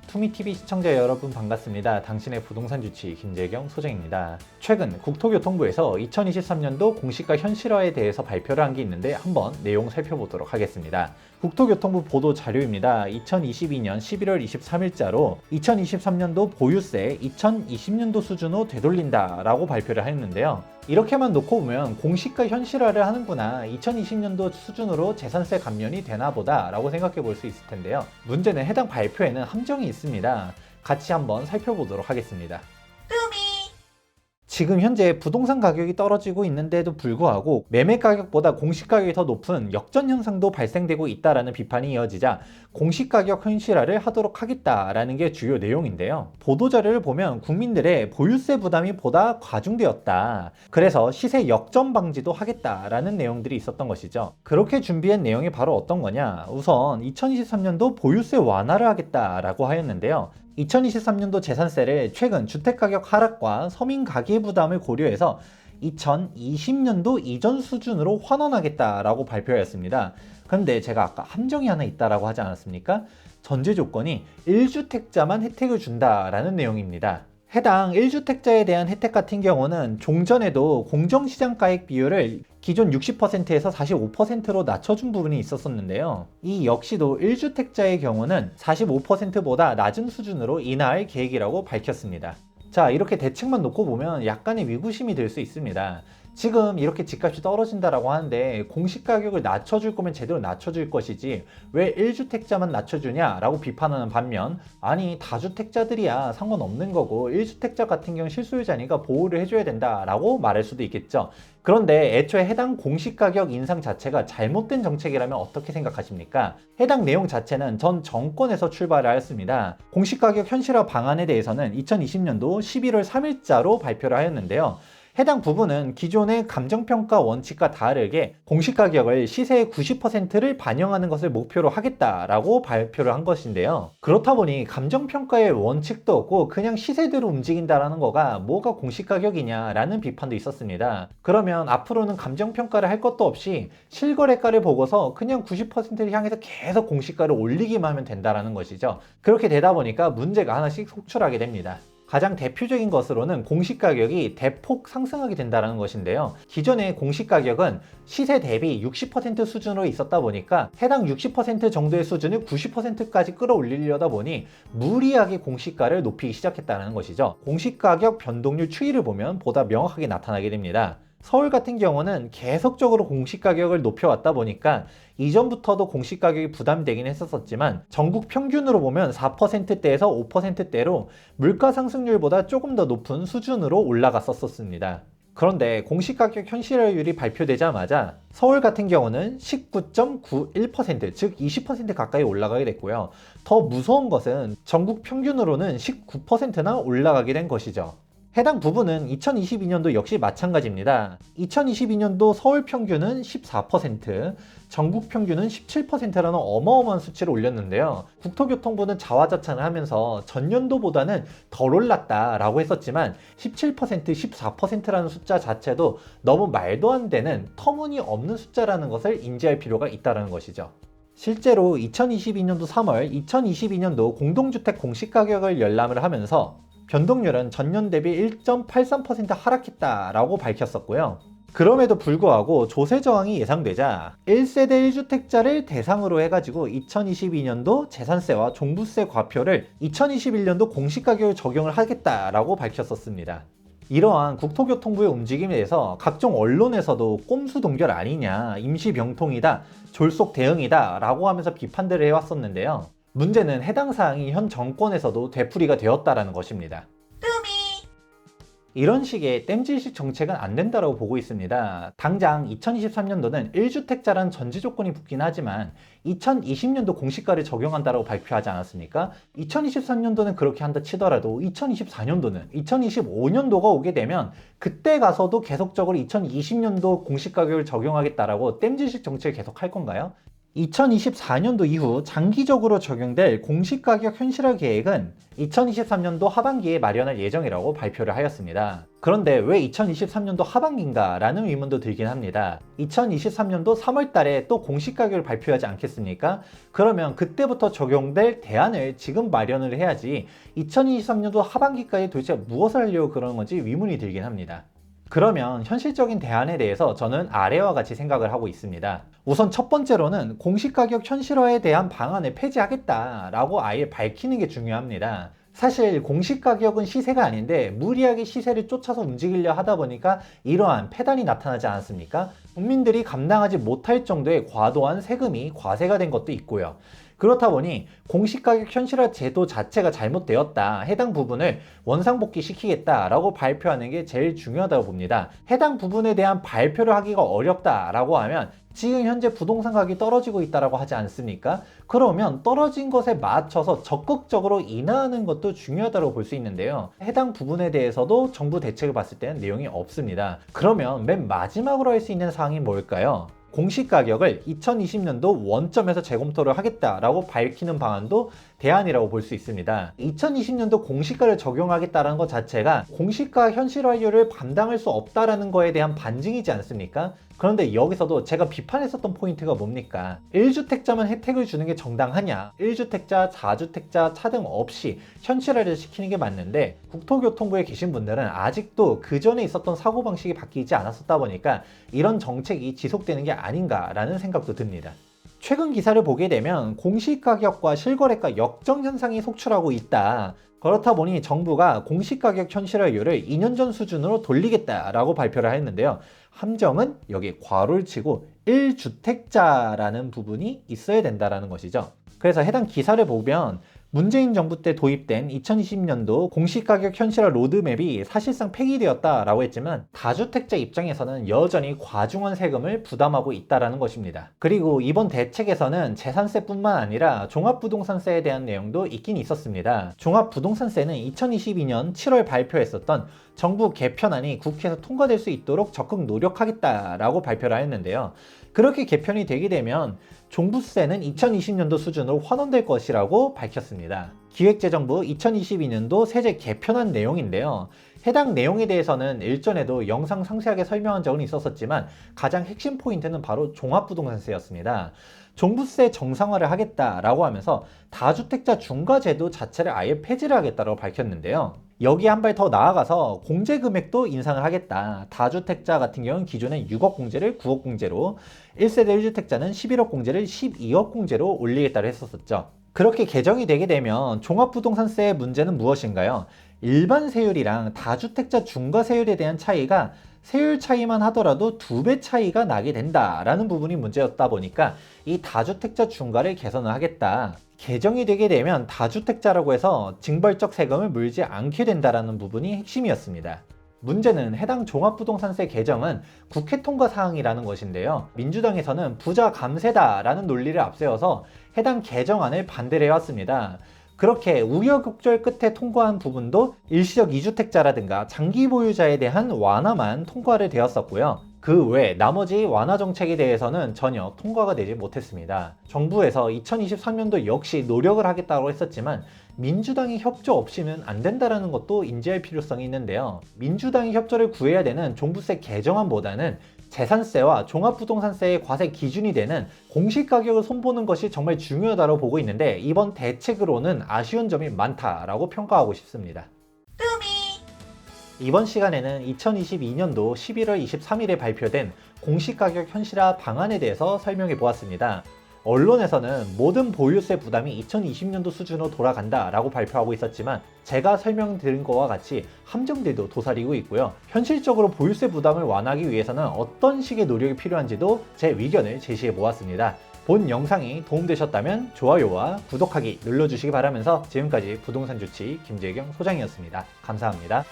투미TV 시청자 여러분 반갑습니다. 당신의 부동산 주치 김재경 소장입니다. 최근 국토교통부에서 2023년도 공시가 현실화에 대해서 발표를 한 게 있는데 한번 내용 살펴보도록 하겠습니다. 국토교통부 보도 자료입니다. 2022년 11월 23일자로 2023년도 보유세 2020년도 수준으로 되돌린다 라고 발표를 했는데요. 이렇게만 놓고 보면 공시가 현실화를 하는구나, 2020년도 수준으로 재산세 감면이 되나 보다 라고 생각해 볼 수 있을 텐데요. 문제는 해당 발표에는 함정이 있습니다. 같이 한번 살펴보도록 하겠습니다. 지금 현재 부동산 가격이 떨어지고 있는데도 불구하고 매매 가격보다 공시 가격이 더 높은 역전 현상도 발생되고 있다라는 비판이 이어지자 공시 가격 현실화를 하도록 하겠다라는 게 주요 내용인데요. 보도자료를 보면 국민들의 보유세 부담이 보다 과중되었다. 그래서 시세 역전 방지도 하겠다라는 내용들이 있었던 것이죠. 그렇게 준비한 내용이 바로 어떤 거냐? 우선 2023년도 보유세 완화를 하겠다라고 하였는데요. 2023년도 재산세를 최근 주택가격 하락과 서민 가계부담을 고려해서 2020년도 이전 수준으로 환원하겠다라고 발표했습니다. 그런데 제가 아까 함정이 하나 있다라고 하지 않았습니까? 전제 조건이 1주택자만 혜택을 준다라는 내용입니다. 해당 1주택자에 대한 혜택 같은 경우는 종전에도 공정시장가액 비율을 기존 60%에서 45%로 낮춰준 부분이 있었었는데요. 이 역시도 1주택자의 경우는 45%보다 낮은 수준으로 인하할 계획이라고 밝혔습니다. 자, 이렇게 대책만 놓고 보면 약간의 위구심이 들 수 있습니다. 지금 이렇게 집값이 떨어진다라고 하는데 공시가격을 낮춰줄 거면 제대로 낮춰줄 것이지 왜 1주택자만 낮춰주냐라고 비판하는 반면, 아니 다주택자들이야 상관없는 거고 1주택자 같은 경우 실소유자니까 보호를 해줘야 된다라고 말할 수도 있겠죠. 그런데 애초에 해당 공시가격 인상 자체가 잘못된 정책이라면 어떻게 생각하십니까? 해당 내용 자체는 전 정권에서 출발을 하였습니다. 공시가격 현실화 방안에 대해서는 2020년도 11월 3일자로 발표를 하였는데요. 해당 부분은 기존의 감정평가 원칙과 다르게 공시가격을 시세의 90%를 반영하는 것을 목표로 하겠다라고 발표를 한 것인데요. 그렇다 보니 감정평가의 원칙도 없고 그냥 시세대로 움직인다라는 거가 뭐가 공시가격이냐라는 비판도 있었습니다. 그러면 앞으로는 감정평가를 할 것도 없이 실거래가를 보고서 그냥 90%를 향해서 계속 공시가를 올리기만 하면 된다라는 것이죠. 그렇게 되다 보니까 문제가 하나씩 속출하게 됩니다. 가장 대표적인 것으로는 공시가격이 대폭 상승하게 된다는 것인데요. 기존의 공시가격은 시세 대비 60% 수준으로 있었다 보니까 해당 60% 정도의 수준을 90%까지 끌어올리려다 보니 무리하게 공시가를 높이기 시작했다는 것이죠. 공시가격 변동률 추이를 보면 보다 명확하게 나타나게 됩니다. 서울 같은 경우는 계속적으로 공시가격을 높여왔다 보니까 이전부터도 공시가격이 부담되긴 했었지만 전국 평균으로 보면 4%대에서 5%대로 물가 상승률보다 조금 더 높은 수준으로 올라갔었습니다. 그런데 공시가격 현실화율이 발표되자마자 서울 같은 경우는 19.91%, 즉 20% 가까이 올라가게 됐고요. 더 무서운 것은 전국 평균으로는 19%나 올라가게 된 것이죠. 해당 부분은 2022년도 역시 마찬가지입니다. 2022년도 서울 평균은 14%, 전국 평균은 17%라는 어마어마한 수치를 올렸는데요. 국토교통부는 자화자찬을 하면서 전년도보다는 덜 올랐다라고 했었지만 17%, 14%라는 숫자 자체도 너무 말도 안 되는 터무니없는 숫자라는 것을 인지할 필요가 있다는 것이죠. 실제로 2022년도 3월 2022년도 공동주택 공시가격을 열람을 하면서 변동률은 전년 대비 1.83% 하락했다라고 밝혔었고요. 그럼에도 불구하고 조세 저항이 예상되자 1세대 1주택자를 대상으로 해가지고 2022년도 재산세와 종부세 과표를 2021년도 공시가격에 적용을 하겠다라고 밝혔었습니다. 이러한 국토교통부의 움직임에 대해서 각종 언론에서도 꼼수 동결 아니냐, 임시병통이다, 졸속 대응이다 라고 하면서 비판들을 해왔었는데요. 문제는 해당 사항이 현 정권에서도 되풀이가 되었다라는 것입니다. 이런 식의 땜질식 정책은 안 된다고 보고 있습니다. 당장 2023년도는 1주택자란 전제 조건이 붙긴 하지만 2020년도 공시가를 적용한다고 발표하지 않았습니까? 2023년도는 그렇게 한다 치더라도 2024년도는 2025년도가 오게 되면 그때 가서도 계속적으로 2020년도 공시가격을 적용하겠다라고 땜질식 정책을 계속 할 건가요? 2024년도 이후 장기적으로 적용될 공시가격 현실화 계획은 2023년도 하반기에 마련할 예정이라고 발표를 하였습니다. 그런데 왜 2023년도 하반기인가 라는 의문도 들긴 합니다. 2023년도 3월 달에 또 공시가격을 발표하지 않겠습니까? 그러면 그때부터 적용될 대안을 지금 마련을 해야지 2023년도 하반기까지 도대체 무엇을 하려고 그러는 건지 의문이 들긴 합니다. 그러면 현실적인 대안에 대해서 저는 아래와 같이 생각을 하고 있습니다. 우선 첫 번째로는 공시가격 현실화에 대한 방안을 폐지하겠다라고 아예 밝히는 게 중요합니다. 사실 공시가격은 시세가 아닌데 무리하게 시세를 쫓아서 움직이려 하다 보니까 이러한 폐단이 나타나지 않았습니까? 국민들이 감당하지 못할 정도의 과도한 세금이 과세가 된 것도 있고요. 그렇다 보니 공시가격 현실화 제도 자체가 잘못되었다. 해당 부분을 원상복귀 시키겠다라고 발표하는 게 제일 중요하다고 봅니다. 해당 부분에 대한 발표를 하기가 어렵다라고 하면 지금 현재 부동산 가격이 떨어지고 있다라고 하지 않습니까? 그러면 떨어진 것에 맞춰서 적극적으로 인하하는 것도 중요하다고 볼 수 있는데요. 해당 부분에 대해서도 정부 대책을 봤을 때는 내용이 없습니다. 그러면 맨 마지막으로 할 수 있는 사항이 뭘까요? 공시가격을 2020년도 원점에서 재검토를 하겠다라고 밝히는 방안도 대안이라고 볼 수 있습니다. 2020년도 공시가를 적용하겠다는 것 자체가 공시가 현실화율을 감당할 수 없다는 거에 대한 반증이지 않습니까? 그런데 여기서도 제가 비판했었던 포인트가 뭡니까? 1주택자만 혜택을 주는 게 정당하냐? 1주택자, 4주택자 차등 없이 현실화를 시키는 게 맞는데 국토교통부에 계신 분들은 아직도 그 전에 있었던 사고방식이 바뀌지 않았었다 보니까 이런 정책이 지속되는 게 아닌가라는 생각도 듭니다. 최근 기사를 보게 되면 공시가격과 실거래가 역정 현상이 속출하고 있다. 그렇다 보니 정부가 공시가격 현실화율을 2년 전 수준으로 돌리겠다라고 발표를 했는데요. 함정은 여기 괄호를 치고 1주택자라는 부분이 있어야 된다는 것이죠. 그래서 해당 기사를 보면 문재인 정부 때 도입된 2020년도 공시가격 현실화 로드맵이 사실상 폐기되었다라고 했지만 다주택자 입장에서는 여전히 과중한 세금을 부담하고 있다는 것입니다. 그리고 이번 대책에서는 재산세뿐만 아니라 종합부동산세에 대한 내용도 있긴 있었습니다. 종합부동산세는 2022년 7월 발표했었던 정부 개편안이 국회에서 통과될 수 있도록 적극 노력하겠다라고 발표를 했는데요. 그렇게 개편이 되게 되면 종부세는 2020년도 수준으로 환원될 것이라고 밝혔습니다. 기획재정부 2022년도 세제 개편안 내용인데요. 해당 내용에 대해서는 일전에도 영상 상세하게 설명한 적은 있었지만 가장 핵심 포인트는 바로 종합부동산세였습니다. 종부세 정상화를 하겠다라고 하면서 다주택자 중과제도 자체를 아예 폐지를 하겠다고 밝혔는데요. 여기 한 발 더 나아가서 공제 금액도 인상을 하겠다. 다주택자 같은 경우는 기존에 6억 공제를 9억 공제로, 1세대 1주택자는 11억 공제를 12억 공제로 올리겠다고 했었죠. 그렇게 개정이 되게 되면 종합부동산세의 문제는 무엇인가요? 일반 세율이랑 다주택자 중과세율에 대한 차이가 세율 차이만 하더라도 2배 차이가 나게 된다라는 부분이 문제였다 보니까 이 다주택자 중과를 개선을 하겠다. 개정이 되게 되면 다주택자라고 해서 징벌적 세금을 물지 않게 된다라는 부분이 핵심이었습니다. 문제는 해당 종합부동산세 개정은 국회 통과 사항이라는 것인데요. 민주당에서는 부자 감세다라는 논리를 앞세워서 해당 개정안을 반대를 해왔습니다. 그렇게 우여곡절 끝에 통과한 부분도 일시적 2주택자라든가 장기 보유자에 대한 완화만 통과를 되었었고요. 그 외 나머지 완화 정책에 대해서는 전혀 통과가 되지 못했습니다. 정부에서 2023년도 역시 노력을 하겠다고 했었지만 민주당의 협조 없이는 안 된다는 것도 인지할 필요성이 있는데요. 민주당의 협조를 구해야 되는 종부세 개정안보다는 재산세와 종합부동산세의 과세 기준이 되는 공시가격을 손보는 것이 정말 중요하다고 보고 있는데 이번 대책으로는 아쉬운 점이 많다라고 평가하고 싶습니다. 이번 시간에는 2022년도 11월 23일에 발표된 공시가격 현실화 방안에 대해서 설명해 보았습니다. 언론에서는 모든 보유세 부담이 2020년도 수준으로 돌아간다라고 발표하고 있었지만 제가 설명드린 것과 같이 함정들도 도사리고 있고요. 현실적으로 보유세 부담을 완화하기 위해서는 어떤 식의 노력이 필요한지도 제 의견을 제시해 보았습니다. 본 영상이 도움되셨다면 좋아요와 구독하기 눌러주시기 바라면서 지금까지 부동산 주치 김재경 소장이었습니다. 감사합니다.